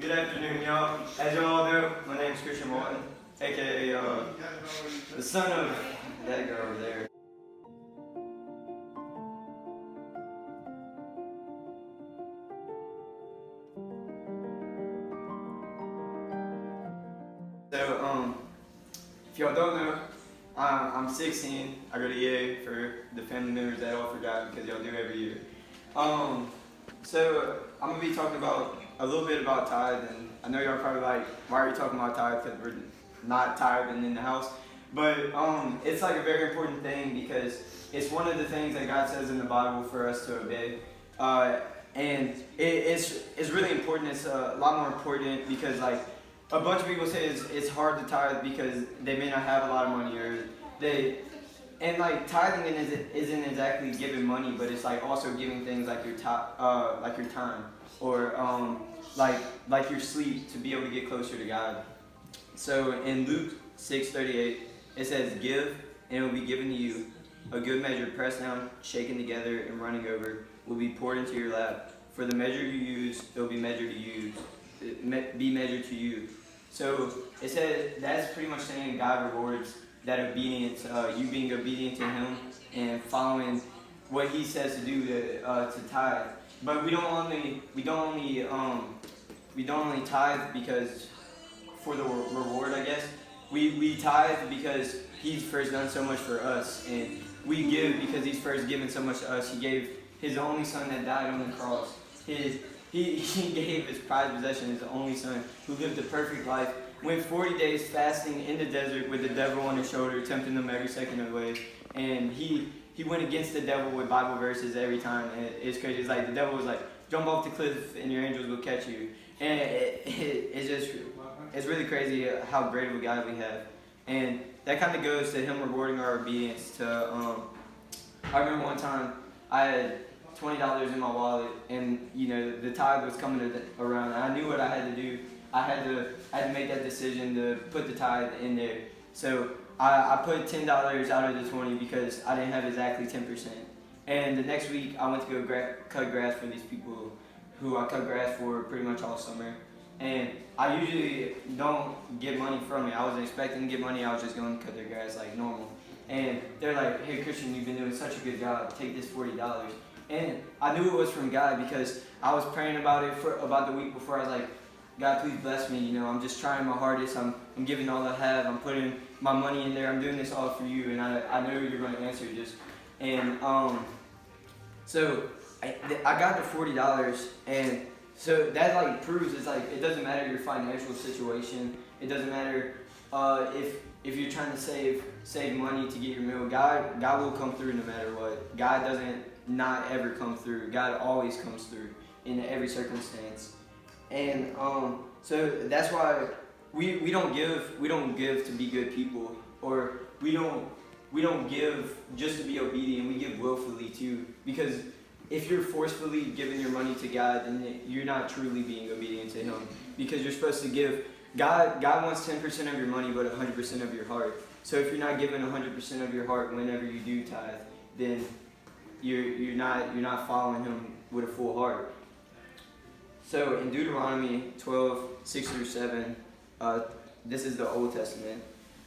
Good afternoon, y'all. As y'all know, my name's Christian Martin, aka the son of that girl over there. So, if y'all don't know, I'm 16. I go to EA for the family members that all forgot because y'all do every year. So I'm gonna be talking about a little bit about tithe, and I know y'all probably like, why are you talking about tithe? Because we're not tithing in the house. But it's like a very important thing because it's one of the things that God says in the Bible for us to obey. And it's really important. It's a lot more important because like a bunch of people say it's hard to tithe because they may not have a lot of money or they and like tithing isn't exactly giving money, but it's like also giving things like like your time or like your sleep to be able to get closer to God. So in Luke 6:38, it says, "Give, and it will be given to you. A good measure, pressed down, shaken together, and running over, will be poured into your lap. For the measure you use, it will be measured to you. Be measured to you." So it said that's pretty much saying God rewards that obedience, you being obedient to Him and following what He says to do to tithe. But we don't only tithe because for the reward, I guess. We tithe because He's first done so much for us, and we give because He's first given so much to us. He gave His only Son that died on the cross. He gave His prized possession, His only Son, who lived a perfect life, went 40 days fasting in the desert with the devil on his shoulder, tempting Him every second of the way. And he went against the devil with Bible verses every time. And it's crazy. It's like the devil was like, "Jump off the cliff and your angels will catch you." And it's really crazy how great of a God we have. And that kind of goes to Him rewarding our obedience. I remember one time I had $20 in my wallet, and the tithe was coming around. And I knew what I had to do. I had to make that decision to put the tithe in there. So I put $10 out of the 20 because I didn't have exactly 10%. And the next week I went to go cut grass for these people who I cut grass for pretty much all summer. And I usually don't get money from it. I wasn't expecting to get money. I was just going to cut their grass like normal. And they're like, "Hey Christian, you've been doing such a good job. Take this $40. And I knew it was from God because I was praying about it for about the week before. I was like, "God, please bless me. I'm just trying my hardest. I'm giving all I have. I'm putting my money in there. I'm doing this all for you, and I know you're going to answer this." And so I got the $40, and so that like proves it's like it doesn't matter your financial situation. It doesn't matter if you're trying to save money to get your meal. God will come through no matter what. God doesn't not ever come through. God always comes through in every circumstance. And so that's why we don't give to be good people, or we don't give just to be obedient. We give willfully too, because if you're forcefully giving your money to God, then you're not truly being obedient to Him, because you're supposed to give. God wants 10% of your money, but 100% of your heart. So if you're not giving 100% of your heart whenever you do tithe, then you're not following Him with a full heart. So in Deuteronomy 12:6-7, this is the Old Testament.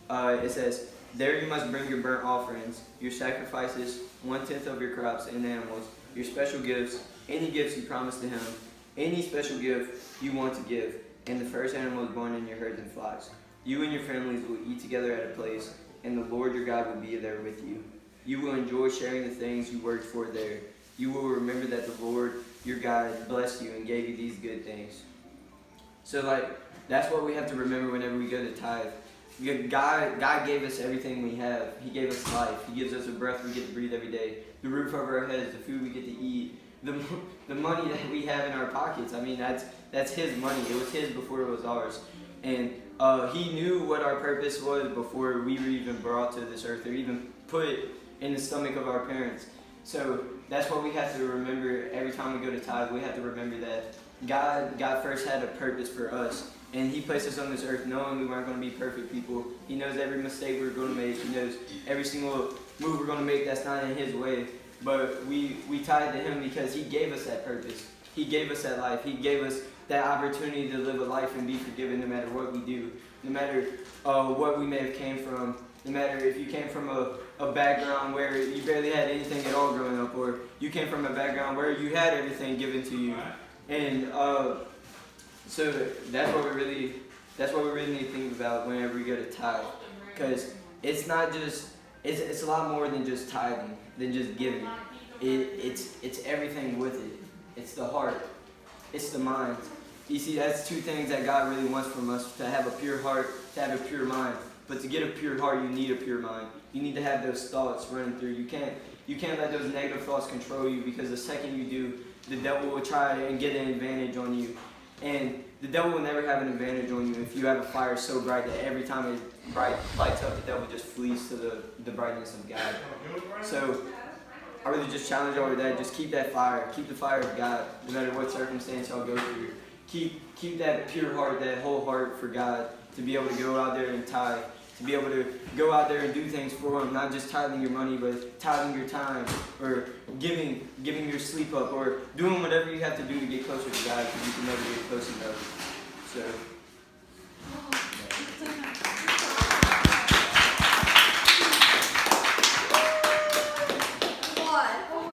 It says, "There you must bring your burnt offerings, your sacrifices, 1/10 of your crops and animals, your special gifts, any gifts you promise to Him, any special gift you want to give, and the first animals born in your herds and flocks. You and your families will eat together at a place, and the Lord your God will be there with you. You will enjoy sharing the things you worked for there. You will remember that the Lord your God blessed you and gave you these good things." So that's what we have to remember whenever we go to tithe. God gave us everything we have. He gave us life. He gives us a breath we get to breathe every day, the roof over our heads, the food we get to eat, the money that we have in our pockets. I mean, that's His money. It was His before it was ours. And He knew what our purpose was before we were even brought to this earth or even put in the stomach of our parents. So that's what we have to remember every time we go to tithe. We have to remember that God first had a purpose for us, and He placed us on this earth knowing we weren't going to be perfect people. He knows every mistake we're going to make. He knows every single move we're going to make that's not in His way. But we tithe to Him because He gave us that purpose. He gave us that life. He gave us that opportunity to live a life and be forgiven no matter what we do, no matter what we may have came from, no matter if you came from a background where you barely had anything at all growing up, or you came from a background where you had everything given to you. And so that's what we really need to think about whenever we go to tithe, because it's not just it's a lot more than just tithing, than just giving. It's everything with it. It's the heart, it's the mind. You see, that's two things that God really wants from us: to have a pure heart, to have a pure mind. But to get a pure heart, you need a pure mind. You need to have those thoughts running through. You can't let those negative thoughts control you, because the second you do, the devil will try and get an advantage on you. And the devil will never have an advantage on you if you have a fire so bright that every time it lights up, the devil just flees to the brightness of God. So I really just challenge over that. Just keep that fire. Keep the fire of God, no matter what circumstance y'all go through. Keep that pure heart, that whole heart for God, to be able to go out there and tithe, to be able to go out there and do things for Him, not just tithing your money, but tithing your time, or giving your sleep up, or doing whatever you have to do to get closer to God, because you can never get close enough. So